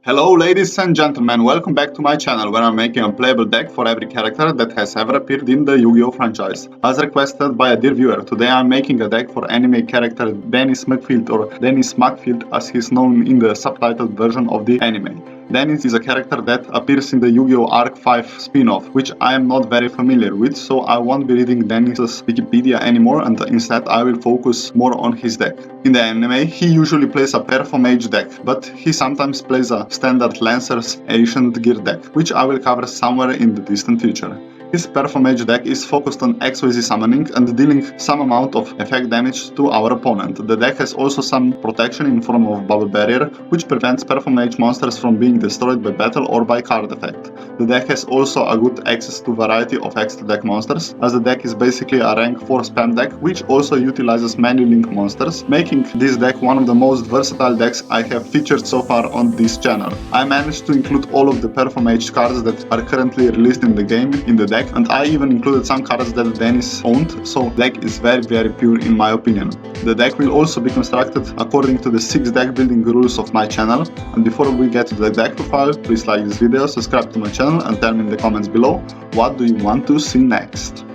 Hello ladies and gentlemen, welcome back to my channel where I'm making a playable deck for every character that has ever appeared in the Yu-Gi-Oh franchise. As requested by a dear viewer, today I'm making a deck for anime character Dennis McField, or Dennis McField as he's known in the subtitled version of the anime. Dennis is a character that appears in the Yu-Gi-Oh! Arc 5 spin-off, which I am not very familiar with, so I won't be reading Dennis's Wikipedia anymore, and instead I will focus more on his deck. In the anime, he usually plays a Performage deck, but he sometimes plays a standard Lancer's Ancient Gear deck, which I will cover somewhere in the distant future. His Performage deck is focused on XYZ summoning and dealing some amount of effect damage to our opponent. The deck has also some protection in form of Bubble Barrier, which prevents Performage monsters from being destroyed by battle or by card effect. The deck has also a good access to variety of extra deck monsters, as the deck is basically a rank 4 spam deck, which also utilizes many link monsters, making this deck one of the most versatile decks I have featured so far on this channel. I managed to include all of the Performage cards that are currently released in the game in the deck, and I even included some cards that Dennis owned, so the deck is very pure in my opinion. The deck will also be constructed according to the 6 deck building rules of my channel, and before we get to the deck profile, please like this video, subscribe to my channel and tell me in the comments below what do you want to see next.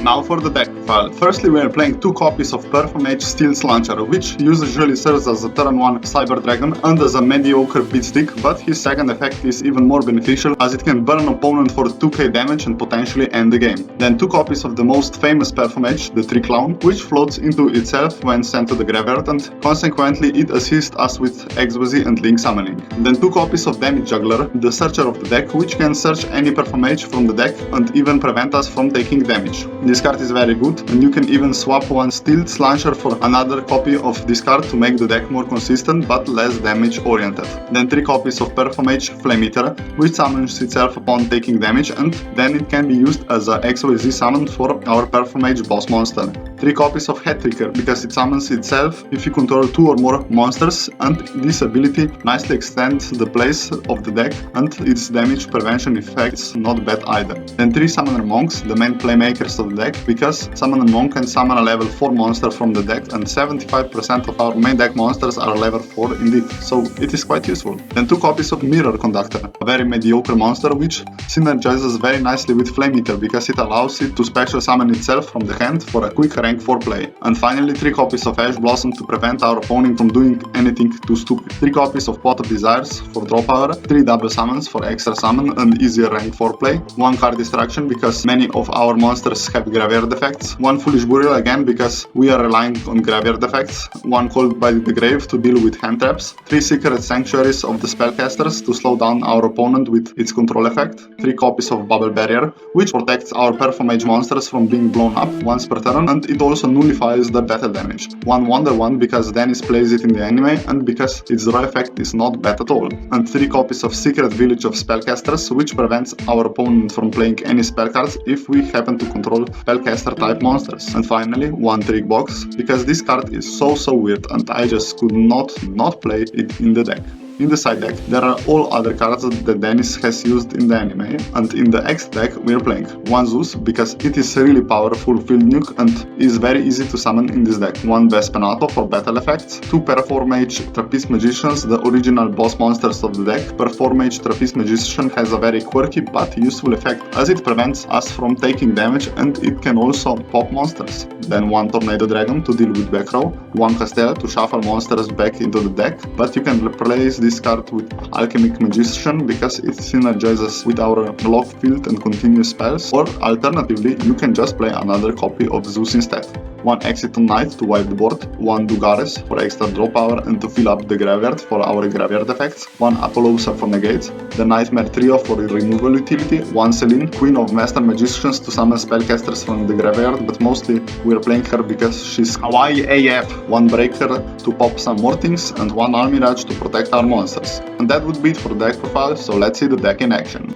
Now for the deck profile. Firstly, we are playing 2 copies of Performage Steel's Launcher, which usually serves as a turn 1 Cyber Dragon and as a mediocre beat stick, but his second effect is even more beneficial as it can burn an opponent for 2k damage and potentially end the game. Then 2 copies of the most famous Performage, the Tree Clown, which floats into itself when sent to the graveyard, and consequently it assists us with XYZ and Link summoning. Then 2 copies of Damage Juggler, the searcher of the deck, which can search any Performage from the deck and even prevent us from taking damage. This card is very good, and you can even swap one Steel's Launcher for another copy of this card to make the deck more consistent but less damage oriented. Then 3 copies of Performage Flame Eater, which summons itself upon taking damage, and then it can be used as a XYZ summon for our Performage boss monster. 3 copies of Head Tricker, because it summons itself if you control 2 or more monsters, and this ability nicely extends the place of the deck and its damage prevention effects not bad either. Then 3 Summoner Monks, the main playmakers of the deck, because Summoner Monk can summon a level 4 monster from the deck, and 75% of our main deck monsters are level 4 indeed, so it is quite useful. Then 2 copies of Mirror Conductor, a very mediocre monster which synergizes very nicely with Flame Eater because it allows it to special summon itself from the hand for a quick rank 4 play. And finally 3 copies of Ash Blossom to prevent our opponent from doing anything too stupid. 3 copies of Pot of Desires for draw power, 3 double summons for extra summon and easier rank 4 play, 1 card distraction because many of our monsters have graveyard effects, 1 Foolish Burial again because we are relying on graveyard effects, 1 Called by the Grave to deal with hand traps, 3 Secret Sanctuaries of the Spellcasters to slow down our opponent with its control effect, 3 copies of Bubble Barrier, which protects our Performage monsters from being blown up once per turn, and it also nullifies the battle damage, 1 Wonder Wand because Dennis plays it in the anime and because its draw effect is not bad at all, and 3 copies of Secret Village of Spellcasters, which prevents our opponent from playing any spell cards if we happen to control spellcaster type monsters. And finally 1 Trick Box, because this card is so weird and I just could not play it in the deck. In the side deck, there are all other cards that Dennis has used in the anime, and in the X deck we are playing 1 Zeus because it is really powerful field nuke and is very easy to summon in this deck, 1 Vespenato for battle effects, 2 Performage Trapeze Magicians, the original boss monsters of the deck. Performage Trapeze Magician has a very quirky but useful effect as it prevents us from taking damage and it can also pop monsters. Then 1 Tornado Dragon to deal with back row, 1 Castella to shuffle monsters back into the deck, but you can replace this card with Alchemic Magician because it synergizes with our lock field and continuous spells, or alternatively you can just play another copy of Zeus instead. 1 Exiton Knight to wipe the board, 1 Dugares for extra draw power and to fill up the graveyard for our graveyard effects, 1 Apollousa for negates, the Nightmare Trio for removal utility, 1 Celine, Queen of Master Magicians to summon spellcasters from the graveyard, but mostly we're playing her because she's Kawaii AF, 1 Breaker to pop some more things, and 1 Almirage to protect our monsters. And that would be it for the deck profile, so let's see the deck in action.